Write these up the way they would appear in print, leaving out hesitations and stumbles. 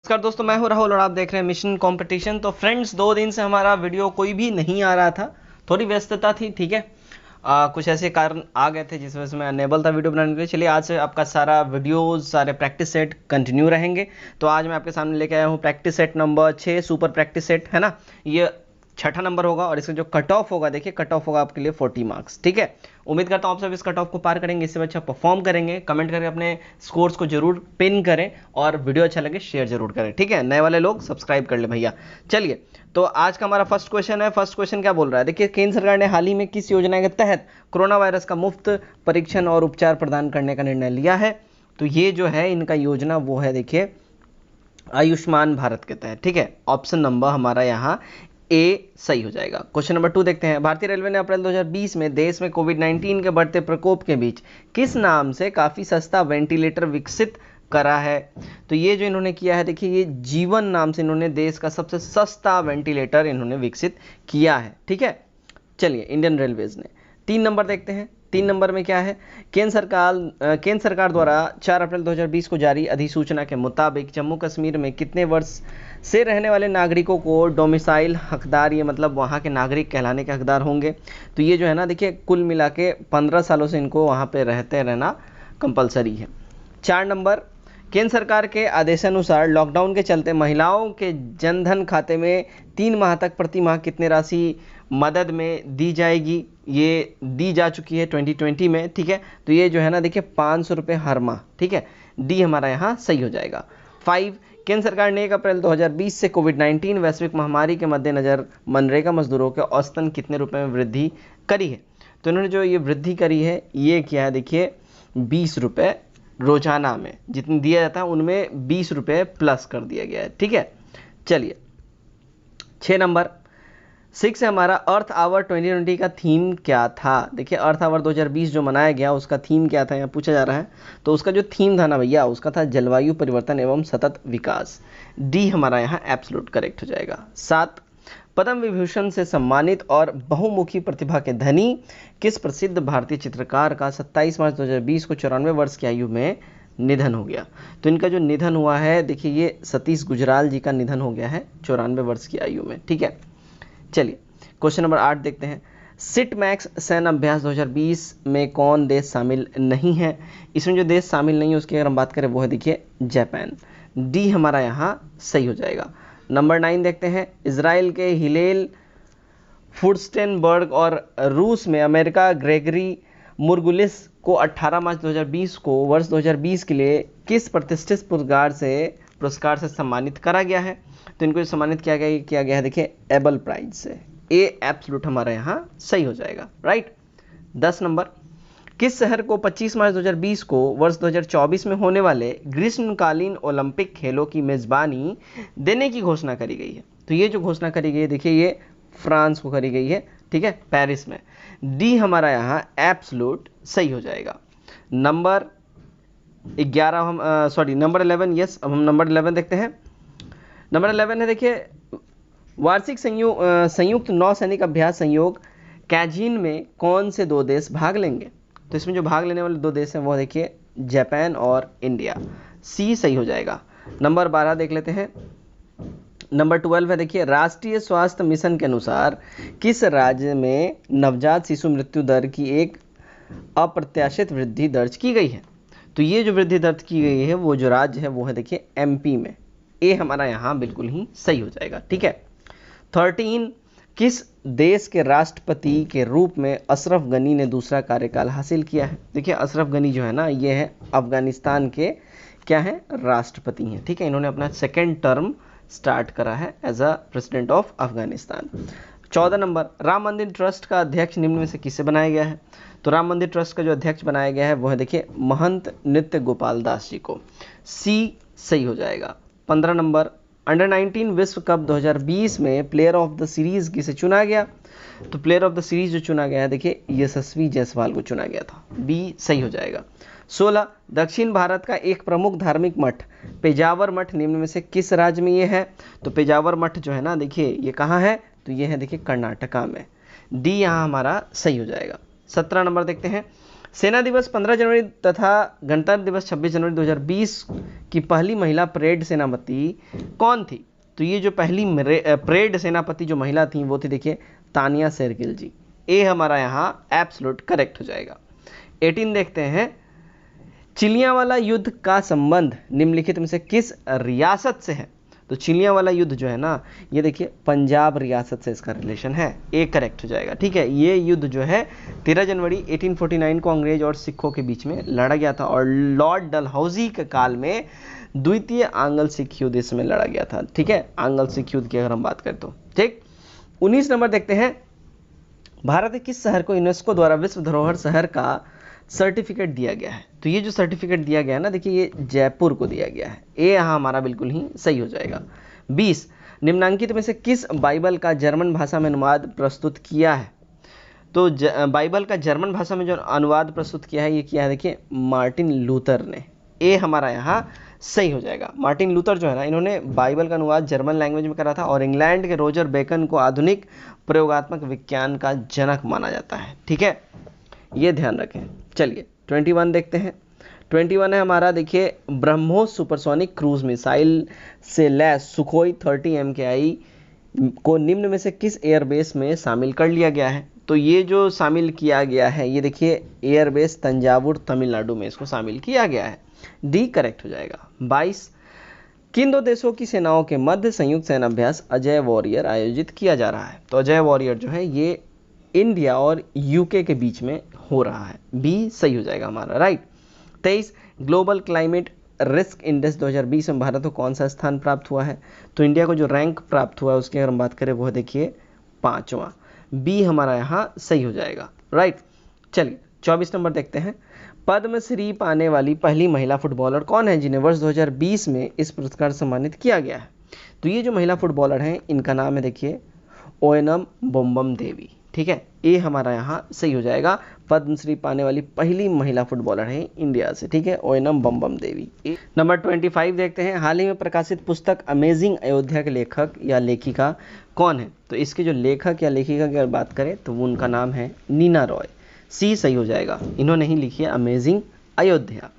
नमस्कार दोस्तों, मैं हूं राहुल और आप देख रहे हैं मिशन कंपटीशन। तो फ्रेंड्स, 2 दिन से हमारा वीडियो कोई भी नहीं आ रहा था, थोड़ी व्यस्तता थी। ठीक है, कुछ ऐसे कारण आ गए थे जिस वजह से मैं अनेबल था वीडियो बनाने के लिए। चलिए, आज से आपका सारा वीडियोज, सारे प्रैक्टिस सेट कंटिन्यू रहेंगे। तो आज मैं आपके सामने लेके आया हूँ practice set number 6, super practice set है ना। ये छठा नंबर होगा और इसका जो कट ऑफ होगा, देखिए कट ऑफ होगा आपके लिए 40 मार्क्स। ठीक है, उम्मीद करता हूँ आप सब इस कट ऑफ को पार करेंगे, इससे अच्छा परफॉर्म करेंगे। कमेंट करके अपने स्कोर्स को जरूर पिन करें और वीडियो अच्छा लगे शेयर जरूर करें। ठीक है, नए वाले लोग सब्सक्राइब कर ले भैया। चलिए, तो आज का हमारा फर्स्ट क्वेश्चन है। फर्स्ट क्वेश्चन क्या बोल रहा है, देखिए, केंद्र सरकार ने हाल ही में किस योजना के तहत कोरोना वायरस का मुफ्त परीक्षण और उपचार प्रदान करने का निर्णय लिया है? तो ये जो है इनका योजना वो है, देखिए, आयुष्मान भारत के तहत। ठीक है, ऑप्शन नंबर हमारा यहाँ ए सही हो जाएगा। क्वेश्चन नंबर 2 देखते हैं। भारतीय रेलवे ने अप्रैल 2020 में देश में कोविड-19 के बढ़ते प्रकोप के बीच किस नाम से काफी सस्ता वेंटिलेटर विकसित करा है? तो ये जो इन्होंने किया है, देखिए, ये जीवन नाम से इन्होंने देश का सबसे सस्ता वेंटिलेटर इन्होंने विकसित किया है। ठीक है, चलिए, इंडियन रेलवेज ने। 3 नंबर देखते हैं। 3 नंबर में क्या है, केंद्र सरकार द्वारा 4 अप्रैल 2020 को जारी अधिसूचना के मुताबिक जम्मू कश्मीर में कितने वर्ष से रहने वाले नागरिकों को डोमिसाइल हकदार, ये मतलब वहाँ के नागरिक कहलाने के हकदार होंगे? तो ये जो है ना, देखिए, कुल मिला के 15 सालों से इनको वहाँ पे रहते रहना कंपलसरी है। 4 नंबर, केंद्र सरकार के आदेशानुसार लॉकडाउन के चलते महिलाओं के जनधन खाते में 3 माह तक प्रति माह कितने राशि मदद में दी जाएगी? ये दी जा चुकी है 2020 में। ठीक है, तो ये जो है ना, देखिए, 500 रुपये हर माह। ठीक है, डी हमारा यहाँ सही हो जाएगा। 5, केंद्र सरकार ने 1 अप्रैल 2020 से कोविड-19 वैश्विक महामारी के मद्देनजर मनरेगा मजदूरों के औसतन कितने रुपए में वृद्धि करी है? तो इन्होंने जो ये वृद्धि करी है, ये क्या है, देखिए, 20 रुपये रोजाना में जितनी दिया जाता है उनमें 20 रुपये प्लस कर दिया गया है। ठीक है, चलिए, 6 नंबर, 6 है हमारा अर्थ आवर 2020 का थीम क्या था? देखिए, अर्थ आवर 2020 जो मनाया गया उसका थीम क्या था, यहाँ पूछा जा रहा है। तो उसका जो थीम था ना भैया, उसका था जलवायु परिवर्तन एवं सतत विकास। डी हमारा यहाँ एब्सोल्यूट करेक्ट हो जाएगा। 7, पद्म विभूषण से सम्मानित और बहुमुखी प्रतिभा के धनी किस प्रसिद्ध भारतीय चित्रकार का 27 मार्च 2020 को 94 वर्ष की आयु में निधन हो गया? तो इनका जो निधन हुआ है, देखिए, ये सतीश गुजराल जी का निधन हो गया है 94 वर्ष की आयु में। ठीक है, चलिए, क्वेश्चन नंबर 8 देखते हैं। सिट मैक्स सैन्य अभ्यास 2020 में कौन देश शामिल नहीं है? इसमें जो देश शामिल नहीं है उसकी अगर हम बात करें वो है, देखिए, जापान। डी हमारा यहाँ सही हो जाएगा। नंबर 9 देखते हैं। इजराइल के हिलेल फुर्स्टेनबर्ग और रूस में अमेरिका ग्रेगरी मुर्गुलिस को 18 मार्च 2020 को वर्ष 2020 के लिए किस प्रतिष्ठित पुरस्कार से सम्मानित करा गया है? तो इनको सम्मानित किया गया है, देखिए, एबल प्राइज से। ए एब्सोल्यूट हमारा यहाँ सही हो जाएगा, राइट। 10 नंबर, किस शहर को 25 मार्च 2020 को वर्ष 2024 में होने वाले ग्रीष्मकालीन ओलंपिक खेलों की मेजबानी देने की घोषणा करी गई है? तो ये जो घोषणा करी गई है, देखिए, ये फ्रांस को करी गई है। ठीक है, पेरिस में। डी हमारा यहाँ एब्सोल्यूट सही हो जाएगा। नंबर 11 हम नंबर 11, यस, अब हम नंबर 11 देखते हैं। नंबर 11 है, देखिए, वार्षिक संयुक्त नौसैनिक अभ्यास संयोग कैजिन में कौन से 2 देश भाग लेंगे? तो इसमें जो भाग लेने वाले 2 देश हैं वो, देखिए, जापान और इंडिया। सी सही हो जाएगा। नंबर 12 देख लेते हैं। नंबर 12 है, देखिए, राष्ट्रीय स्वास्थ्य मिशन के अनुसार किस राज्य में नवजात शिशु मृत्यु दर की एक अप्रत्याशित वृद्धि दर्ज की गई है? तो ये जो वृद्धि दर्ज की गई है वो जो राज्य है वो है, देखिए, एमपी में। ए हमारा यहाँ बिल्कुल ही सही हो जाएगा। ठीक है, 13, किस देश के राष्ट्रपति के रूप में अशरफ गनी ने दूसरा कार्यकाल हासिल किया है? देखिए, अशरफ गनी जो है ना, ये है अफगानिस्तान के क्या है, राष्ट्रपति हैं। ठीक है, इन्होंने अपना 2nd टर्म स्टार्ट करा है as a president of Afghanistan. 14 number, Ram Mandir trust का अध्यक्ष निम्न में से किससे बनाया गया है? तो राम मंदिर ट्रस्ट का जो अध्यक्ष बनाया गया है वो है, देखिए, महंत नृत्य गोपाल दास जी को। सी सही हो जाएगा। 15 नंबर, अंडर 19 विश्व कप 2020 में प्लेयर ऑफ द सीरीज किसे चुना गया? तो प्लेयर ऑफ द सीरीज जो चुना गया है, देखिए, यशस्वी जायसवाल को चुना गया था। बी सही हो जाएगा। 16, दक्षिण भारत का एक प्रमुख धार्मिक मठ पेजावर मठ निम्न में से किस राज्य में ये है? तो पेजावर मठ जो है ना, देखिए, ये कहाँ है? तो ये है, देखिए, कर्नाटका में। डी यहाँ हमारा सही हो जाएगा। 17 नंबर देखते हैं। सेना दिवस 15 जनवरी तथा गणतंत्र दिवस 26 जनवरी 2020 की पहली महिला परेड सेनापति कौन थी? तो ये जो पहली परेड सेनापति जो महिला थी वो थी, देखिए, तानिया शेरगिल जी। ए हमारा यहाँ एब्सोल्यूट करेक्ट हो जाएगा। 18 देखते हैं, चिलियावाला युद्ध का संबंध निम्नलिखित में से किस रियासत से है? तो चिलियावाला युद्ध जो है ना, ये देखिए पंजाब रियासत से इसका रिलेशन है। ए करेक्ट हो जाएगा। ठीक है, ये युद्ध जो है 13 जनवरी 1849 को अंग्रेज और सिखों के बीच में लड़ा गया था और लॉर्ड डलहौजी के काल में द्वितीय आंग्ल सिख युद्ध इसमें लड़ा गया था। ठीक है, आंग्ल सिख युद्ध की अगर हम बात करें तो। ठीक, 19 नंबर देखते हैं, भारत के किस शहर को यूनेस्को द्वारा विश्व धरोहर शहर का सर्टिफिकेट दिया गया है? तो ये जो सर्टिफिकेट दिया गया है ना, देखिए ये जयपुर को दिया गया है। ये यहाँ हमारा बिल्कुल ही सही हो जाएगा। 20, निम्नांकित में से किस बाइबल का जर्मन भाषा में अनुवाद प्रस्तुत किया है? तो बाइबल का जर्मन भाषा में जो अनुवाद प्रस्तुत किया है, ये किया है, देखिए, मार्टिन लूथर ने। ए हमारा यहाँ सही हो जाएगा। मार्टिन लूथर जो है ना, इन्होंने बाइबल का अनुवाद जर्मन लैंग्वेज में करा था और इंग्लैंड के रोजर बेकन को आधुनिक प्रयोगात्मक विज्ञान का जनक माना जाता है। ठीक है, ये ध्यान रखें। चलिए 21 देखते हैं। 21 है हमारा, देखिए, ब्रह्मोस सुपरसोनिक क्रूज मिसाइल से लैस सुखोई 30 MKI को निम्न में से किस एयरबेस में शामिल कर लिया गया है? तो ये जो शामिल किया गया है, ये देखिए एयरबेस तंजावुर तमिलनाडु में इसको शामिल किया गया है। डी करेक्ट हो जाएगा। 22, किन दो देशों की सेनाओं के मध्य संयुक्त सेना अभ्यास अजय वॉरियर आयोजित किया जा रहा है? तो अजय वॉरियर जो है ये इंडिया और यूके के बीच में हो रहा है। बी सही हो जाएगा हमारा, right. 23, global climate risk index 2020 में भारत को कौन सा स्थान प्राप्त हुआ है? तो इंडिया को जो रैंक प्राप्त हुआ है उसकी अगर हम बात करें वो है, देखिए, 5वां। बी हमारा यहाँ सही हो जाएगा, राइट। चलिए 24 नंबर देखते हैं, पद्मश्री पाने वाली पहली महिला फुटबॉलर कौन है जिन्हें वर्ष 2020 में इस पुरस्कार से सम्मानित किया गया है? तो ये जो महिला फुटबॉलर हैं इनका नाम है, देखिए, ओयनम बोम्बम देवी। ठीक है, ये हमारा यहाँ सही हो जाएगा। पद्मश्री पाने वाली पहली महिला फुटबॉलर है इंडिया से। ठीक है, ओयनम बम देवी। नंबर 25 देखते हैं, हाल ही में प्रकाशित पुस्तक अमेजिंग अयोध्या के लेखक या लेखिका कौन है? तो इसके जो लेखक या लेखिका की अगर बात करें तो वो उनका नाम है नीना रॉय। सी सही हो जाएगा, इन्होंने ही लिखी है अमेजिंग अयोध्या।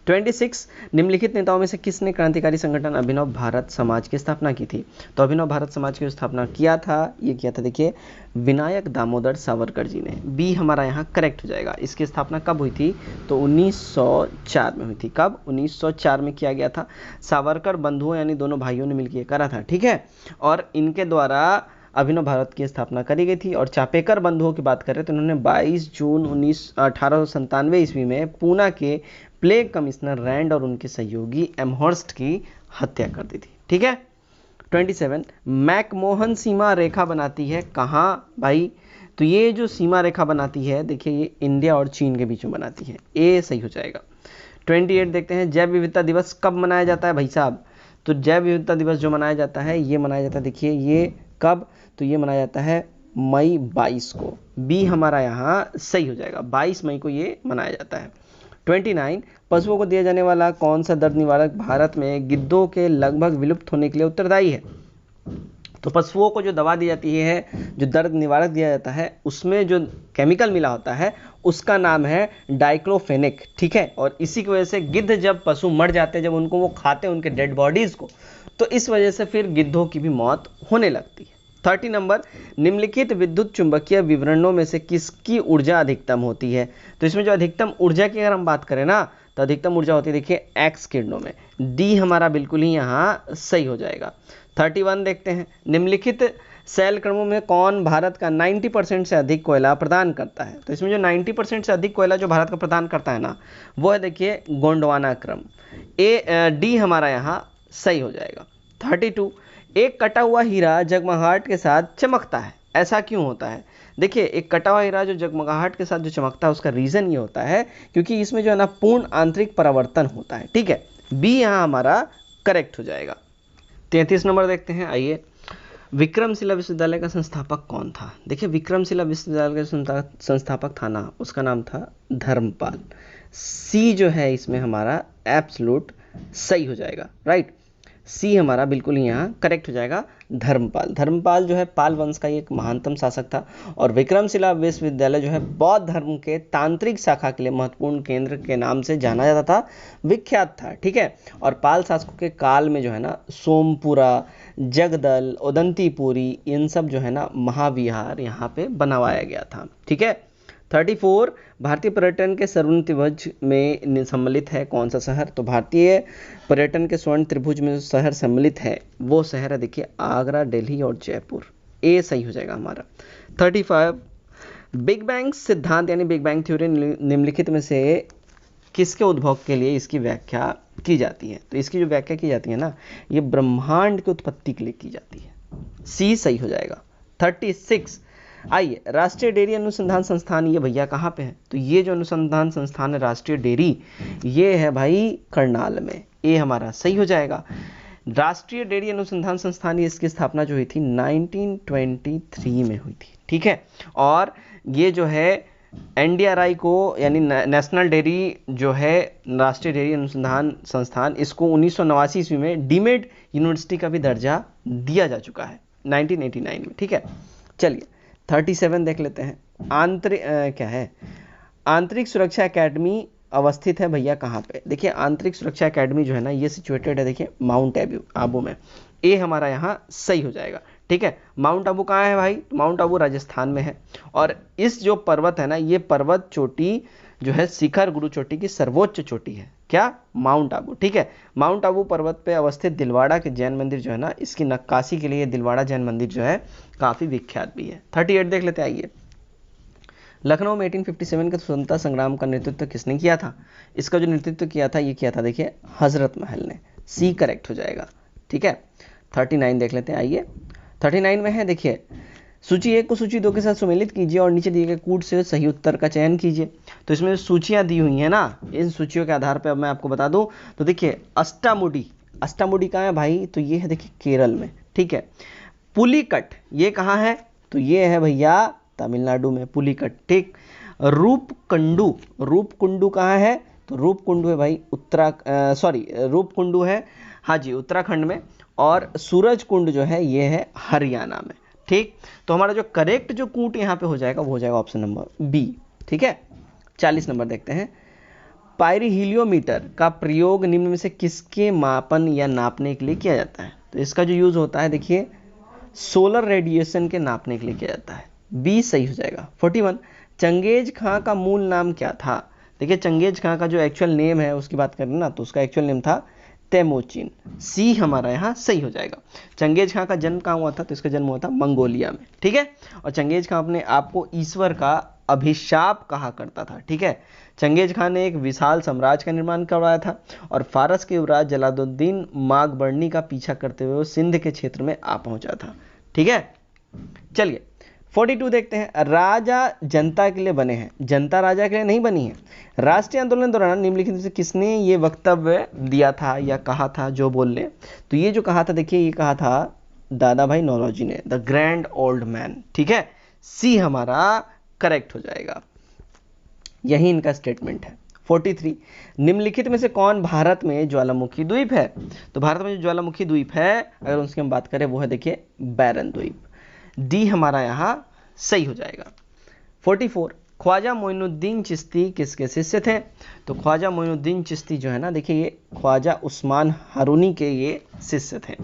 26, निम्नलिखित नेताओं में से किसने क्रांतिकारी संगठन अभिनव भारत समाज की स्थापना की थी? तो अभिनव भारत समाज की स्थापना किया था, ये किया था, देखिए, विनायक दामोदर सावरकर जी ने। बी हमारा यहाँ करेक्ट हो जाएगा। इसकी स्थापना कब हुई थी? तो 1904 में हुई थी। कब? 1904 में किया गया था। सावरकर बंधुओं यानी दोनों भाइयों ने मिलकर करा था। ठीक है, और इनके द्वारा अभिनव भारत की स्थापना करी गई थी। और चापेकर बंधुओं की बात करें तो उन्होंने 22 जून 1897 ईस्वी में पूना के प्लेग कमिश्नर रैंड और उनके सहयोगी एमहर्स्ट की हत्या कर दी थी। ठीक है। 27, मैकमोहन सीमा रेखा बनाती है कहाँ भाई? तो ये जो सीमा रेखा बनाती है, देखिए, ये इंडिया और चीन के बीच में बनाती है। ए सही हो जाएगा। 28 देखते हैं, जैव विविधता दिवस कब मनाया जाता है भाई साहब? तो जैव विविधता दिवस जो मनाया जाता है, ये मनाया जाता है, देखिए, ये कब? तो ये मनाया जाता है मई 22 को। बी हमारा यहाँ सही हो जाएगा, 22 मई को ये मनाया जाता है। 29, पशुओं को दिया जाने वाला कौन सा दर्द निवारक भारत में गिद्धों के लगभग विलुप्त होने के लिए उत्तरदायी है? तो पशुओं को जो दवा दी जाती है, जो दर्द निवारक दिया जाता है, उसमें जो केमिकल मिला होता है उसका नाम है डाइक्लोफेनेक। ठीक है, और इसी की वजह से गिद्ध जब पशु मर जाते हैं, जब उनको वो खाते हैं उनके डेड बॉडीज को, तो इस वजह से फिर गिद्धों की भी मौत होने लगती है। 30 नंबर, निम्नलिखित विद्युत चुंबकीय विवरणों में से किसकी ऊर्जा अधिकतम होती है? तो इसमें जो अधिकतम ऊर्जा की अगर हम बात करें ना, तो अधिकतम ऊर्जा होती है, देखिए, एक्स किरणों में। डी हमारा बिल्कुल ही यहाँ सही हो जाएगा। 31 देखते हैं, निम्नलिखित शैल क्रमों में कौन भारत का 90% से अधिक कोयला प्रदान करता है? तो इसमें जो 90% से अधिक कोयला जो भारत का प्रदान करता है ना, वो है, देखिए, गोंडवाना क्रम। डी हमारा यहाँ सही हो जाएगा। 32, एक कटा हुआ हीरा जगमगाहट के साथ चमकता है, ऐसा क्यों होता है? देखिए, एक कटा हुआ हीरा जो जगमगाहट के साथ जो चमकता है, उसका रीजन ये होता है क्योंकि इसमें जो है ना पूर्ण आंतरिक परावर्तन होता है। ठीक है, बी यहाँ हमारा करेक्ट हो जाएगा। 33 नंबर देखते हैं, आइए, विक्रमशिला विश्वविद्यालय का संस्थापक कौन था? देखिए, विक्रमशिला विश्वविद्यालय का संस्थापक था ना, उसका नाम था धर्मपाल। सी जो है इसमें हमारा एब्सोल्यूट सही हो जाएगा, राइट। सी हमारा बिल्कुल ही यहाँ करेक्ट हो जाएगा धर्मपाल। धर्मपाल जो है पाल वंश का एक महानतम शासक था और विक्रमशिला विश्वविद्यालय जो है बौद्ध धर्म के तांत्रिक शाखा के लिए महत्वपूर्ण केंद्र के नाम से जाना जाता था, विख्यात था, ठीक है। और पाल शासकों के काल में जो है ना सोमपुरा, जगदल, उदंतीपुरी, इन सब जो है ना महाविहार यहाँ पे बनवाया गया था, ठीक है। 34 भारतीय पर्यटन के स्वर्ण त्रिभुज में सम्मिलित है कौन सा शहर? तो भारतीय पर्यटन के स्वर्ण त्रिभुज में जो शहर सम्मिलित है वो शहर है देखिए आगरा, दिल्ली और जयपुर। ए सही हो जाएगा हमारा। 35 बिग बैंग सिद्धांत यानी बिग बैंग थ्योरी निम्नलिखित में से किसके उद्भव के लिए इसकी व्याख्या की जाती है? तो इसकी जो व्याख्या की जाती है ना, ये ब्रह्मांड की उत्पत्ति के लिए की जाती है। सी सही हो जाएगा। 36 आइए, राष्ट्रीय डेयरी अनुसंधान संस्थान ये भैया कहाँ पे है? तो ये जो अनुसंधान संस्थान है राष्ट्रीय डेयरी, ये है भाई करनाल में। ये हमारा सही हो जाएगा। राष्ट्रीय डेयरी अनुसंधान संस्थान इसकी स्थापना जो हुई थी 1923 में हुई थी, ठीक है। और ये जो है NDRI को यानी नेशनल डेयरी जो है राष्ट्रीय डेयरी अनुसंधान संस्थान, इसको 1989 ईस्वी में डीमेड यूनिवर्सिटी का भी दर्जा दिया जा चुका है 1989 में, ठीक है। चलिए 37 देख लेते हैं। क्या है? आंतरिक सुरक्षा एकेडमी अवस्थित है भैया कहाँ पे? देखिए आंतरिक सुरक्षा एकेडमी जो है ना ये सिचुएटेड है देखिए माउंट आबू में। ए हमारा यहाँ सही हो जाएगा, ठीक है। माउंट आबू कहाँ है भाई? माउंट आबू राजस्थान में है। और इस जो पर्वत है ना, ये पर्वत चोटी जो है शिखर गुरु चोटी की सर्वोच्च चोटी है। क्या? माउंट आबू, ठीक है। माउंट आबू पर्वत पे अवस्थित दिलवाड़ा के जैन मंदिर जो है ना, इसकी नक्काशी के लिए दिलवाड़ा जैन मंदिर जो है काफी विख्यात भी है। 38 देख लेते हैं। आइए, लखनऊ में 1857 के स्वतंत्रता संग्राम का नेतृत्व किसने किया था? इसका जो नेतृत्व किया था ये किया था देखिए हजरत महल ने। सी करेक्ट हो जाएगा, ठीक है। 39 देख लेते हैं। आइए 39 में है देखिए, सूची 1 को सूची 2 के साथ सुमेलित कीजिए और नीचे दिए गए कूट से सही उत्तर का चयन कीजिए। तो इसमें सूचियां दी हुई हैं ना, इन सूचियों के आधार पर अब मैं आपको बता दूं तो देखिए अष्टामुडी कहाँ है भाई? तो ये है देखिए केरल में, ठीक है। पुलिकट ये कहाँ है? तो ये है भैया तमिलनाडु में पुलिकट, ठीक। रूपकुंडू कहाँ है? तो रूपकुंडू है भाई रूपकुंडू है, हाँ जी, उत्तराखंड में। और सूरज कुंड जो है ये है हरियाणा में, ठीक। तो हमारा जो करेक्ट जो कूट यहाँ पे हो जाएगा वो हो जाएगा ऑप्शन नंबर बी, ठीक है। 40 नंबर देखते हैं। पाइरीहीलियोमीटर का प्रयोग निम्न में से किसके मापन या नापने के लिए किया जाता है? तो इसका जो यूज होता है देखिए सोलर रेडिएशन के नापने के लिए किया जाता है। बी सही हो जाएगा। 41 चंगेज खां का मूल नाम क्या था? देखिए चंगेज खां का जो एक्चुअल नेम है उसकी बात करें ना, तो उसका एक्चुअल नेम था तेमोचिन। सी हमारा यहाँ सही हो जाएगा। चंगेज खां का जन्म कहाँ हुआ था? तो इसका जन्म हुआ था मंगोलिया में, ठीक है। और चंगेज खां अपने आप को ईश्वर का अभिशाप कहा करता था, ठीक है। चंगेज खान ने एक विशाल साम्राज्य का निर्माण करवाया था और फारस के युवराज जलालुद्दीन मागबर्नी का पीछा करते हुए वो सिंध के क्षेत्र में आ पहुंचा था, ठीक है। चलिए 42 देखते हैं। राजा जनता के लिए बने हैं, जनता राजा के लिए नहीं बनी है। राष्ट्रीय आंदोलन दौरान निम्नलिखित में से किसने ये वक्तव्य दिया था या कहा था जो बोल ले? तो ये जो कहा था देखिए, ये कहा था दादा भाई नौरोजी ने, द ग्रैंड ओल्ड मैन, ठीक है। सी हमारा करेक्ट हो जाएगा, यही इनका स्टेटमेंट है। 43 निम्नलिखित में से कौन भारत में ज्वालामुखी द्वीप है? तो भारत में जो ज्वालामुखी द्वीप है अगर उसकी हम बात करें वो है देखिए बैरन द्वीप। डी हमारा यहाँ सही हो जाएगा। 44 ख्वाजा मोइनुद्दीन चिश्ती किसके शिष्य थे? तो ख्वाजा मोइनुद्दीन चिश्ती जो है ना देखिए ये ख्वाजा उस्मान हारूनी के ये शिष्य थे।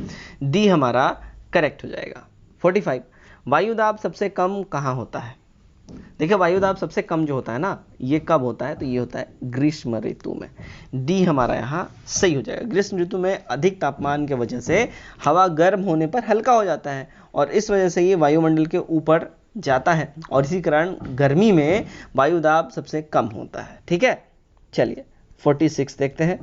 डी हमारा करेक्ट हो जाएगा। 45 वायुदाब सबसे कम कहाँ होता है? देखिए वायुदाब सबसे कम जो होता है ना ये कब होता है? तो ये होता है ग्रीष्म ऋतु में। डी हमारा यहाँ सही हो जाएगा। ग्रीष्म ऋतु में अधिक तापमान के वजह से हवा गर्म होने पर हल्का हो जाता है और इस वजह से ये वायुमंडल के ऊपर जाता है और इसी कारण गर्मी में वायुदाब सबसे कम होता है, ठीक है। चलिए 46 देखते हैं।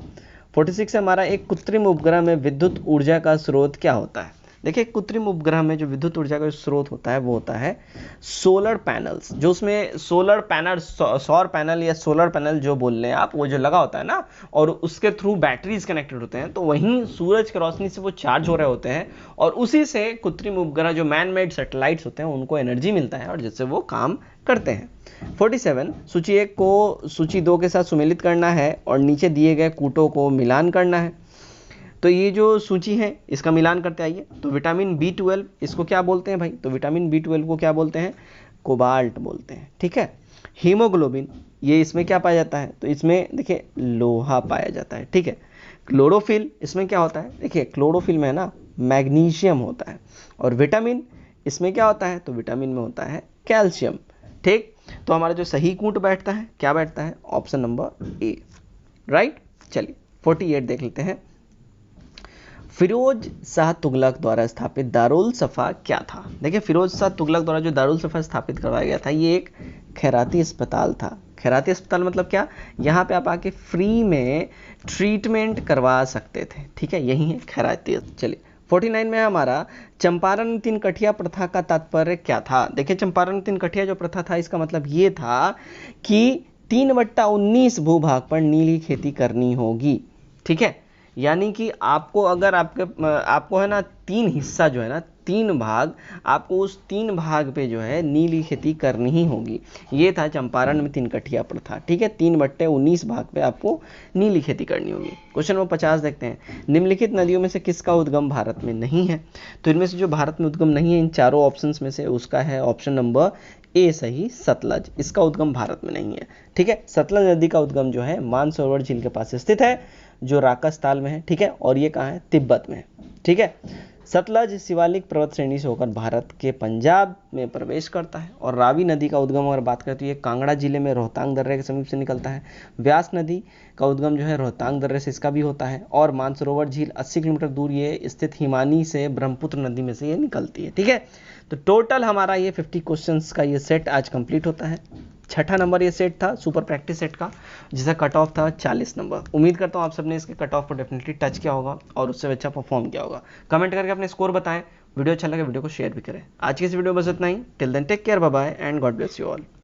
46 हमारा एक कृत्रिम उपग्रह में विद्युत ऊर्जा का स्रोत क्या होता है? देखिए कृत्रिम उपग्रह में जो विद्युत ऊर्जा का स्रोत होता है वो होता है सोलर पैनल्स। जो उसमें सोलर पैनल, सौर पैनल या सोलर पैनल जो बोल रहे हैं आप, वो जो लगा होता है ना और उसके थ्रू बैटरीज कनेक्टेड होते हैं, तो वहीं सूरज की रोशनी से वो चार्ज हो रहे होते हैं और उसी से कृत्रिम उपग्रह जो मैन मेड सैटेलाइट्स होते हैं उनको एनर्जी मिलता है और जिससे वो काम करते हैं। 47 सूची 1 को सूची 2 के साथ सुमेलित करना है और नीचे दिए गए कूटों को मिलान करना है। तो ये जो सूची है इसका मिलान करते आइए। तो विटामिन B12 इसको क्या बोलते हैं भाई? तो विटामिन B12 को क्या बोलते हैं? कोबाल्ट बोलते हैं, ठीक है। हीमोग्लोबिन, ये इसमें क्या पाया जाता है? तो इसमें देखिए लोहा पाया जाता है, ठीक है। क्लोरोफिल, इसमें क्या होता है? देखिए क्लोरोफिल में है ना मैग्नीशियम होता है। और विटामिन, इसमें क्या होता है? तो विटामिन में होता है कैल्शियम, ठीक। तो हमारा जो सही कूट बैठता है, क्या बैठता है? Option number A, right. चलिए 48 देख लेते हैं। फिरोज शाह तुगलक द्वारा स्थापित दारुल सफा क्या था? देखिए फिरोज शाह तुगलक द्वारा जो दारुल सफा स्थापित करवाया गया था, ये एक खैराती अस्पताल था। खैराती अस्पताल मतलब क्या? यहाँ पे आप आके फ्री में ट्रीटमेंट करवा सकते थे, ठीक है, यही है खैराती। चलिए 49 में हमारा चंपारण तीन कठिया प्रथा का तात्पर्य क्या था? देखिए चंपारण तीन कठिया जो प्रथा था, इसका मतलब ये था कि 3/19 भूभाग पर नीली खेती करनी होगी, ठीक है। यानी कि आपको अगर आपको है ना 3 हिस्सा जो है ना 3 भाग, आपको उस 3 भाग पे जो है नीली खेती करनी ही होगी। ये था चंपारण में 3 कठिया प्रथा, ठीक है। 3/19 भाग पे आपको नीली खेती करनी होगी। क्वेश्चन नंबर 50 देखते हैं। निम्नलिखित नदियों में से किसका उद्गम भारत में नहीं है? तो इनमें से जो भारत में उद्गम नहीं है इन चारों ऑप्शंस में से, उसका है ऑप्शन नंबर ए सही, सतलज। इसका उद्गम भारत में नहीं है, ठीक है। सतलज नदी का उद्गम जो है मानसरोवर झील के पास स्थित है, जो राजस्थान में है, ठीक है। और ये कहाँ है? तिब्बत में है, ठीक है। सतलज शिवालिक पर्वत श्रेणी से होकर भारत के पंजाब में प्रवेश करता है। और रावी नदी का उद्गम अगर बात करें तो ये कांगड़ा जिले में रोहतांग दर्रे के समीप से निकलता है। व्यास नदी का उद्गम जो है रोहतांग दर्रे से इसका भी होता है। और मानसरोवर झील 80 किलोमीटर दूर ये स्थित हिमानी से ब्रह्मपुत्र नदी में से ये निकलती है, ठीक है। तो टोटल हमारा ये 50 क्वेश्चंस का ये सेट आज कंप्लीट होता है। छठा नंबर ये सेट था सुपर प्रैक्टिस सेट का, जिसका कट ऑफ था 40 नंबर। उम्मीद करता हूँ आप सबने इसके कट ऑफ को डेफिनेटली टच किया होगा और उससे अच्छा परफॉर्म किया होगा। कमेंट करके अपने स्कोर बताएं। वीडियो अच्छा लगे वीडियो को शेयर भी करें। आज की इस वीडियो में बस इतना ही। Till then take care, bye bye and God bless you all.